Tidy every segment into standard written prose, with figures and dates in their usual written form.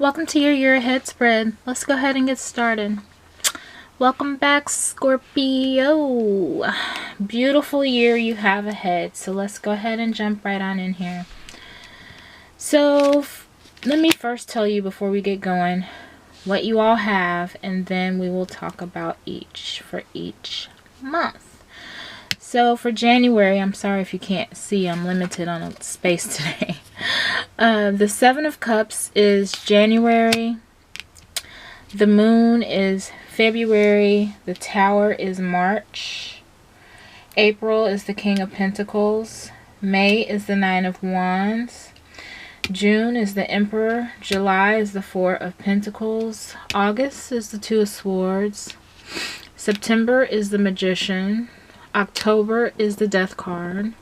Welcome to your year ahead spread. Let's go ahead and get started. Welcome back, Scorpio. Beautiful year you have ahead. So let's go ahead and jump right on in here. So let me first tell you before we get going what you all have, and then we will talk about each for each month. So for January, I'm sorry if you can't see, I'm limited on a space today. The Seven of Cups is January. The Moon is February. The Tower is March. April is the King of Pentacles. May is the Nine of Wands. June is the Emperor. July is the Four of Pentacles. August is the Two of Swords. September is the Magician. October is the Death card.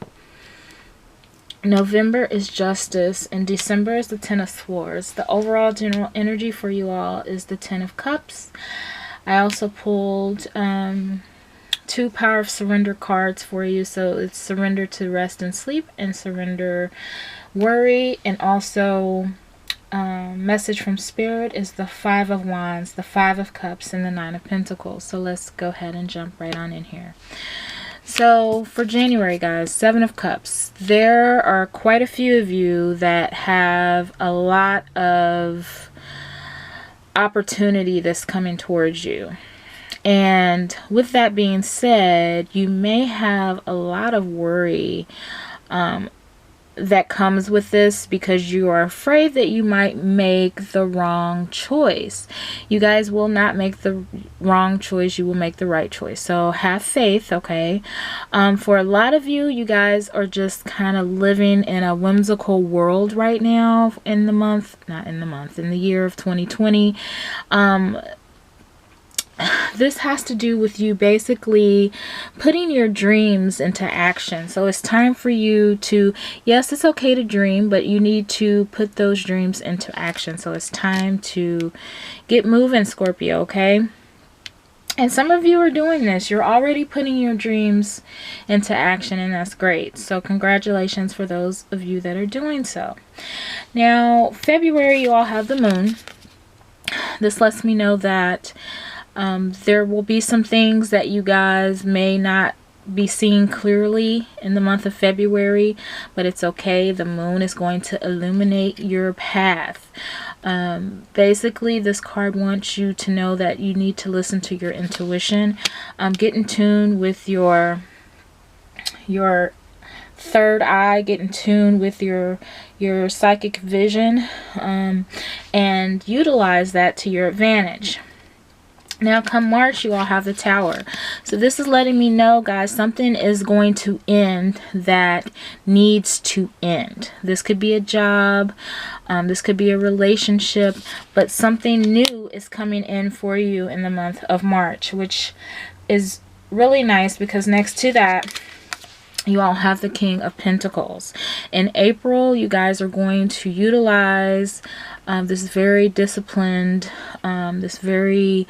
November is Justice, and December is the Ten of Swords. The overall general energy for you all is the Ten of Cups. I also pulled two Power of Surrender cards for you. So it's Surrender to Rest and Sleep and Surrender Worry. And also message from Spirit is the Five of Wands, the Five of Cups, and the Nine of Pentacles. So let's go ahead and jump right on in here. So for January, guys, Seven of Cups. There are quite a few of you that have a lot of opportunity that's coming towards you. And with that being said, you may have a lot of worry that comes with this because you are afraid that you might make the wrong choice. You guys will not make the wrong choice. You will make the right choice. So have faith, okay? For a lot of you, you guys are just kind of living in a whimsical world right now in the year of 2020. This has to do with you basically putting your dreams into action. So it's time for you to, yes, it's okay to dream, but you need to put those dreams into action. So it's time to get moving, Scorpio, okay? And some of you are doing this. You're already putting your dreams into action, and that's great. So congratulations for those of you that are doing so. Now, February, you all have the Moon. This lets me know that there will be some things that you guys may not be seeing clearly in the month of February, but it's okay. The Moon is going to illuminate your path. Basically, this card wants you to know that you need to listen to your intuition. Get in tune with your third eye, get in tune with your psychic vision, and utilize that to your advantage. Now come March, you all have the Tower. So this is letting me know, guys, something is going to end that needs to end. This could be a job, this could be a relationship, but something new is coming in for you in the month of March, which is really nice because next to that, you all have the King of Pentacles. In April, you guys are going to utilize this very disciplined, this very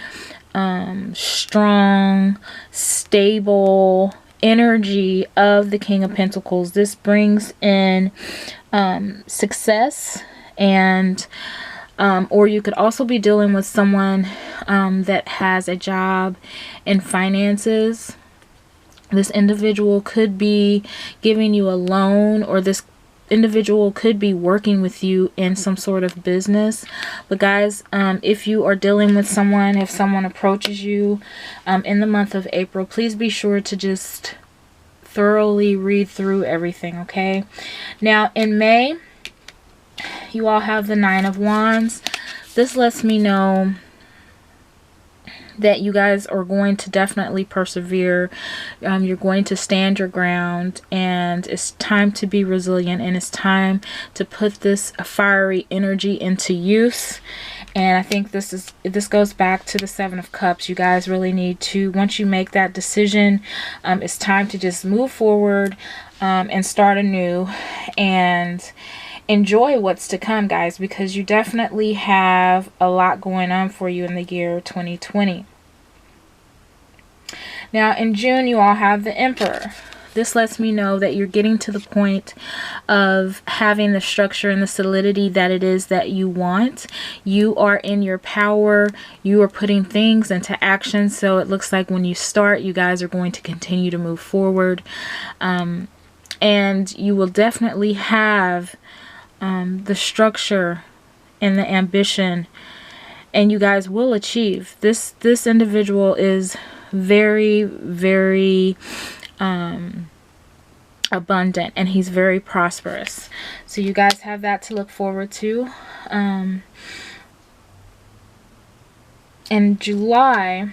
strong, stable energy of the King of Pentacles. This brings in success, and or you could also be dealing with someone that has a job in finances. This individual could be giving you a loan, or this individual could be working with you in some sort of business. But guys, if you are dealing with someone, if someone approaches you in the month of April, please be sure to just thoroughly read through everything, okay? Now in May, you all have the Nine of Wands. This lets me know that you guys are going to definitely persevere. You're going to stand your ground, and it's time to be resilient, and it's time to put this fiery energy into use. And I think this goes back to the Seven of Cups. You guys really need to, once you make that decision, it's time to just move forward and start anew and enjoy what's to come, guys, because you definitely have a lot going on for you in the year 2020. Now in June, you all have the Emperor. This lets me know that you're getting to the point of having the structure and the solidity that it is that you want. You are in your power. You are putting things into action. So it looks like when you start, you guys are going to continue to move forward. And you will definitely have the structure and the ambition, and you guys will achieve. This individual is very, very abundant, and he's very prosperous. So you guys have that to look forward to. In July,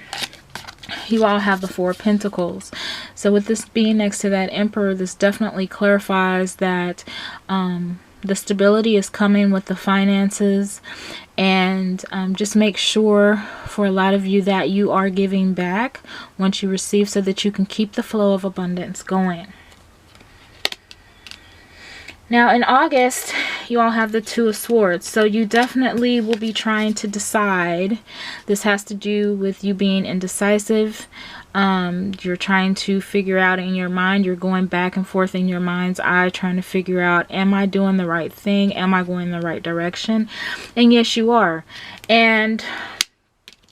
you all have the Four of Pentacles. So with this being next to that Emperor, this definitely clarifies that the stability is coming with the finances. And just make sure for a lot of you that you are giving back once you receive, so that you can keep the flow of abundance going. Now in August, you all have the Two of Swords. So you definitely will be trying to decide. This has to do with you being indecisive. You're trying to figure out in your mind. You're going back and forth in your mind's eye, trying to figure out, am I doing the right thing? Am I going in the right direction? And yes, you are. And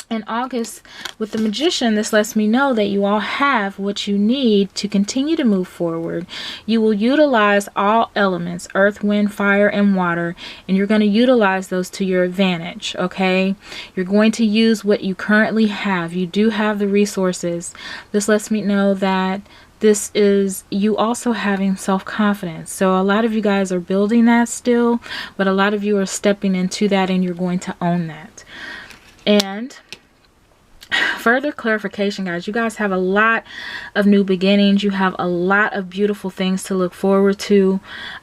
in August, with the Magician, this lets me know that you all have what you need to continue to move forward. You will utilize all elements, earth, wind, fire, and water, and you're going to utilize those to your advantage, okay? You're going to use what you currently have. You do have the resources. This lets me know that this is you also having self-confidence. So a lot of you guys are building that still, but a lot of you are stepping into that, and you're going to own that. And further clarification, guys, you guys have a lot of new beginnings. You have a lot of beautiful things to look forward to.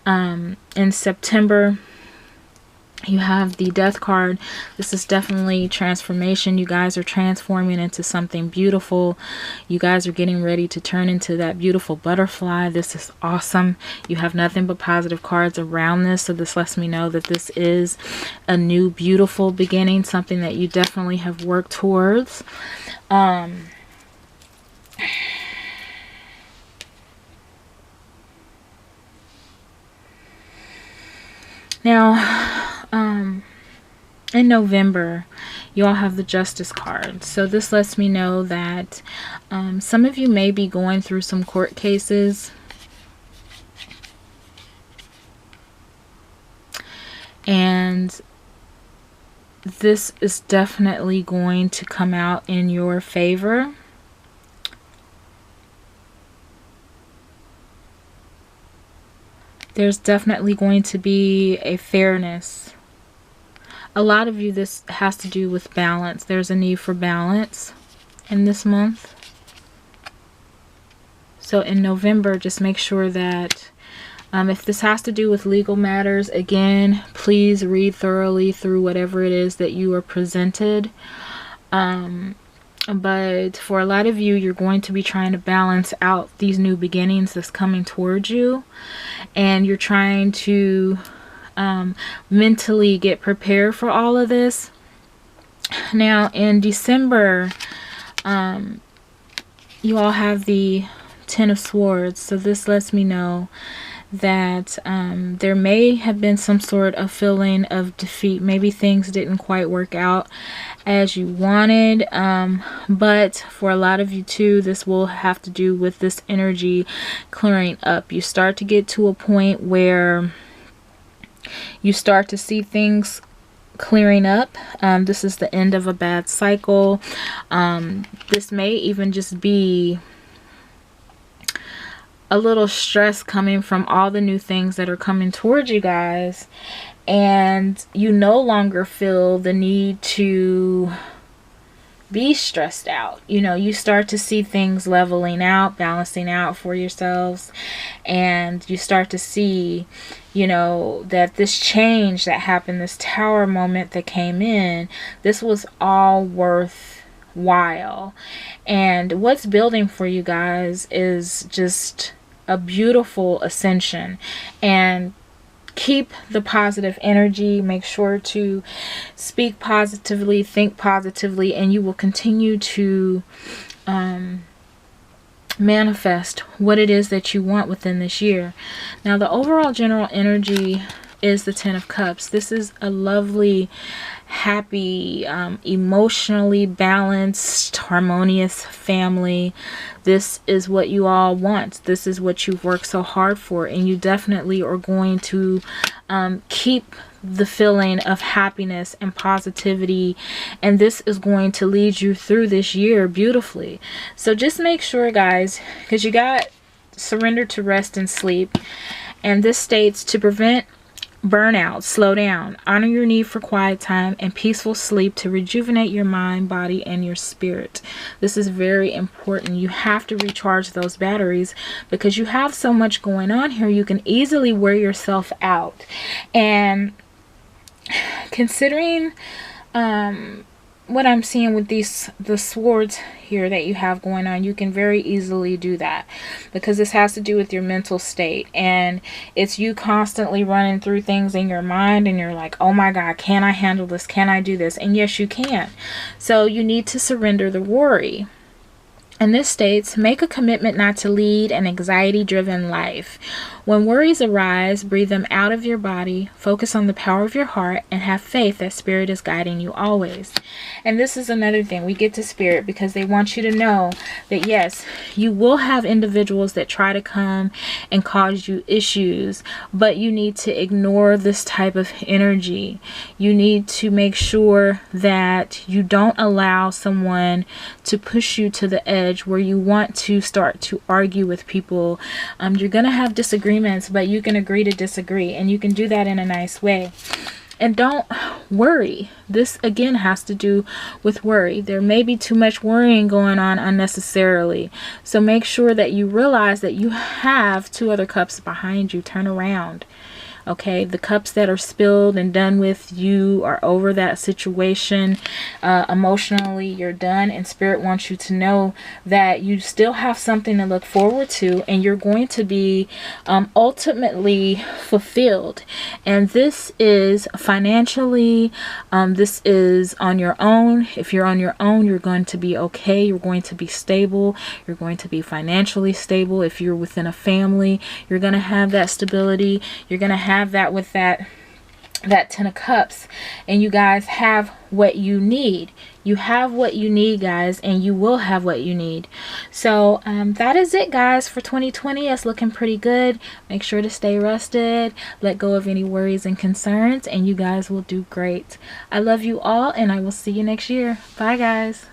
In September, you have the Death card. This is definitely transformation. You guys are transforming into something beautiful. You guys are getting ready to turn into that beautiful butterfly. This is awesome. You have nothing but positive cards around this. So this lets me know that this is a new beautiful beginning, something that you definitely have worked towards. Now, in November, you all have the Justice card. So this lets me know that some of you may be going through some court cases. And this is definitely going to come out in your favor. There's definitely going to be a fairness. A lot of you, this has to do with balance. There's a need for balance in this month. So in November, just make sure that if this has to do with legal matters, again, please read thoroughly through whatever it is that you are presented. But for a lot of you, you're going to be trying to balance out these new beginnings that's coming towards you. And you're trying to mentally get prepared for all of this. Now in December, you all have the Ten of Swords. So this lets me know that there may have been some sort of feeling of defeat. Maybe things didn't quite work out as you wanted, but for a lot of you too, this will have to do with this energy clearing up. You start to get to a point where you start to see things clearing up. This is the end of a bad cycle. This may even just be a little stress coming from all the new things that are coming towards you guys, and you no longer feel the need to be stressed out. You know, you start to see things leveling out, balancing out for yourselves, and you start to see, you know, that this change that happened, this tower moment that came in, this was all worthwhile. And what's building for you guys is just a beautiful ascension. And keep the positive energy. Make sure to speak positively, think positively, and you will continue to manifest what it is that you want within this year. Now, the overall general energy is the Ten of Cups. This is a lovely, happy, emotionally balanced, harmonious family. This is what you all want. This is what you've worked so hard for, and you definitely are going to keep the feeling of happiness and positivity, and this is going to lead you through this year beautifully. So just make sure, guys, because you got surrender to rest and sleep, and this states to prevent burnout, slow down, honor your need for quiet time and peaceful sleep to rejuvenate your mind, body, and your spirit. This is very important. You have to recharge those batteries because you have so much going on here. You can easily wear yourself out. And considering what I'm seeing with the swords here that you have going on, you can very easily do that because this has to do with your mental state, and it's you constantly running through things in your mind and you're like, oh my God, can I handle this? Can I do this? And yes, you can. So you need to surrender the worry. And this states, make a commitment not to lead an anxiety-driven life. When worries arise, breathe them out of your body, focus on the power of your heart, and have faith that Spirit is guiding you always. And this is another thing. We get to Spirit because they want you to know that, yes, you will have individuals that try to come and cause you issues, but you need to ignore this type of energy. You need to make sure that you don't allow someone to push you to the edge where you want to start to argue with people. You're going to have disagreements, but you can agree to disagree, and you can do that in a nice way. And don't worry. This again has to do with worry. There may be too much worrying going on unnecessarily. So make sure that you realize that you have 2 other cups behind you. Turn around. Okay, the cups that are spilled and done with, you are over that situation. Emotionally, you're done, and Spirit wants you to know that you still have something to look forward to, and you're going to be ultimately fulfilled. And this is financially, this is on your own. If you're on your own, you're going to be okay. You're going to be stable. You're going to be financially stable. If you're within a family, you're going to have that stability. You're going to have that with that 10 of Cups, and you guys have what you need. You have what you need, guys, and you will have what you need. So that is it, guys, for 2020. It's looking pretty good. Make sure to stay rested, let go of any worries and concerns, and you guys will do great. I love you all, and I will see you next year. Bye, guys.